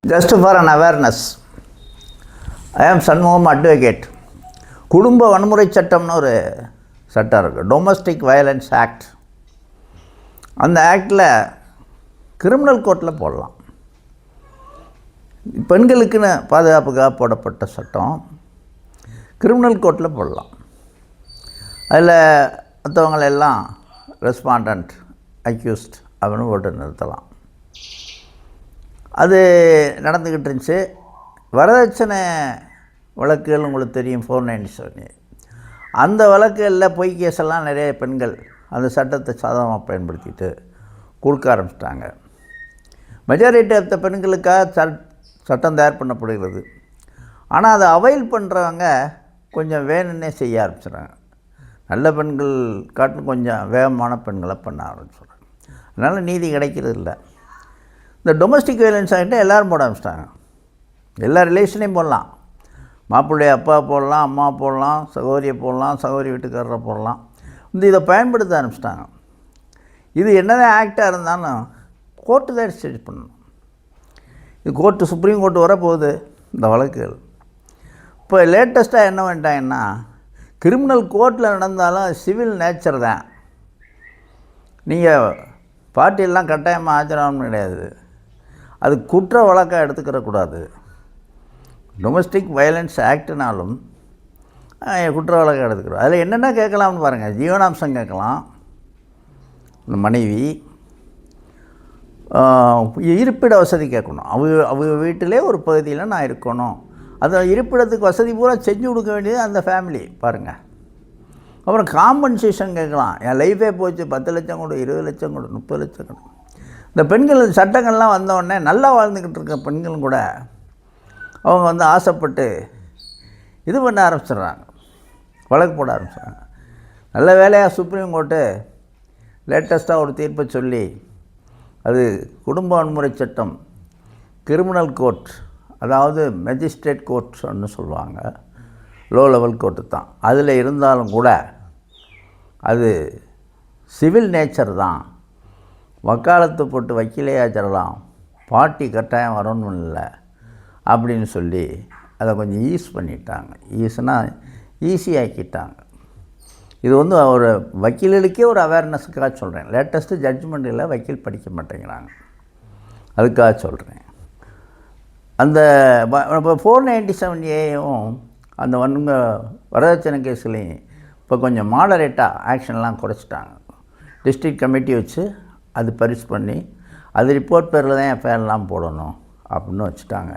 Just for an awareness, I am Shanmugam advocate. குடும்ப வன்முறை சட்டம்னு ஒரு சட்டம் இருக்குது, டொமஸ்டிக் வயலன்ஸ் ஆக்ட். அந்த ஆக்டில் கிரிமினல் கோர்ட்டில் போடலாம். பெண்களுக்குன்னு பாதுகாப்புக்காக போடப்பட்ட சட்டம் கிரிமினல் கோர்ட்டில் போடலாம். அதில் மற்றவங்களெல்லாம் ரெஸ்பாண்டன்ட், அக்யூஸ்ட் அப்படின்னு போட்டு நிறுத்தலாம். அது நடந்துக்கிட்டு இருந்துச்சு. வரதட்சணை வழக்குகள் உங்களுக்கு தெரியும், 497. அந்த வழக்குகளில் பொய் கேஸெல்லாம் நிறைய பெண்கள் அந்த சட்டத்தை சாதகமாக பயன்படுத்திட்டு கொடுக்க ஆரம்பிச்சிட்டாங்க. மெஜாரிட்டி ஆஃப் த பெண்களுக்காக சட்டம் தயார் பண்ணப்படுகிறது. ஆனால் அதை அவைல் பண்ணுறவங்க கொஞ்சம் வேணுன்னே செய்ய ஆரம்பிச்சிடுறாங்க. நல்ல பெண்கள் காட்டிலும் கொஞ்சம் வேகமான பெண்களை பண்ண ஆரம்பிச்சிடுறாங்க. அதனால் நீதி கிடைக்கிறது இல்லை. இந்த டொமஸ்டிக் வயலன்ஸ் ஆகிட்ட எல்லோரும் போட ஆரம்பிச்சிட்டாங்க. எல்லா ரிலேஷனையும் போடலாம். மாப்பிள்ளைய அப்பா போடலாம், அம்மா போடலாம், சகோதரியை போடலாம், சகோதரி வீட்டுக்காரரை போடலாம். இதை பயன்படுத்த ஆரம்பிச்சிட்டாங்க. இது என்னதான் ஆக்டாக இருந்தாலும் கோர்ட்டு தான் டிசைட் பண்ணணும். இது கோர்ட்டு, சுப்ரீம் கோர்ட்டு வரப்போகுது இந்த வழக்குகள். இப்போ லேட்டஸ்ட்டாக என்ன பண்ணிட்டாங்கன்னா, கிரிமினல் கோர்ட்டில் நடந்தாலும் சிவில் நேச்சர் தான். நீங்கள் பார்ட்டியெல்லாம் கட்டாயமாக ஆஜராகணும்னு கிடையாது. அது குற்ற வழக்காக எடுத்துக்கிறக்கூடாது. டொமஸ்டிக் வயலன்ஸ் ஆக்ட்னாலும் குற்ற வழக்காக எடுத்துக்கிறோம். அதில் என்னென்ன கேட்கலாம்னு பாருங்கள். ஜீவனாம்சம் கேட்கலாம், இந்த மனைவி இருப்பிட வசதி கேட்கணும். அவங்க வீட்டிலே ஒரு பகுதியில் நான் இருக்கணும். அந்த இருப்பிடத்துக்கு வசதி பூரா செஞ்சு கொடுக்க வேண்டியது அந்த ஃபேமிலி பாருங்கள். அப்புறம் காம்பன்சேஷன் கேட்கலாம். என் லைஃபே போச்சு, 10 லட்சம் கொடு, 20 லட்சம் கொடு, 30 லட்சம் கொடு. இந்த பெண்கள் சட்டங்கள்லாம் வந்தவுடனே நல்லா வாழ்ந்துக்கிட்டு இருக்க பெண்களும் கூட அவங்க ஆசைப்பட்டு இது பண்ண ஆரம்பிச்சிடுறாங்க, வழக்கு போட ஆரம்பிச்சிடுறாங்க. நல்ல வேலையாக சுப்ரீம் கோர்ட்டு லேட்டஸ்ட்டாக ஒரு தீர்ப்பை சொல்லி, அது குடும்ப வன்முறை சட்டம் கிரிமினல் கோர்ட், அதாவது மேஜிஸ்ட்ரேட் கோர்ட்ஸ்ன்னு சொல்லுவாங்க, லோ லெவல் கோர்ட்டு தான். அதில் இருந்தாலும் கூட அது சிவில் நேச்சர் தான். வக்காலத்து போட்டு வக்கீலே ஆச்சிடலாம், பார்ட்டி கட்டாயம் வரணும் இல்லை அப்படின்னு சொல்லி அதை கொஞ்சம் ஈஸ் பண்ணிட்டாங்க. ஈஸுனால் ஈஸியாக்கிட்டாங்க. இது ஒரு வக்கீலுக்கே ஒரு அவேர்னஸுக்காக சொல்கிறேன். லேட்டஸ்ட்டு ஜட்ஜ்மெண்ட்டில் வக்கீல் படிக்க மாட்டேங்கிறாங்க, அதுக்காக சொல்கிறேன். அந்த இப்போ 497 அந்த வரதட்சணை கேஸ்லையும் இப்போ கொஞ்சம் மாடரேட்டாக ஆக்ஷன்லாம் குறைச்சிட்டாங்க. டிஸ்ட்ரிக்ட் கமிட்டி வச்சு அது பரிசு பண்ணி அது ரிப்போர்ட் பேரில் தான் எஃப்ஐஆர்லாம் போடணும் அப்படின்னு வச்சுட்டாங்க.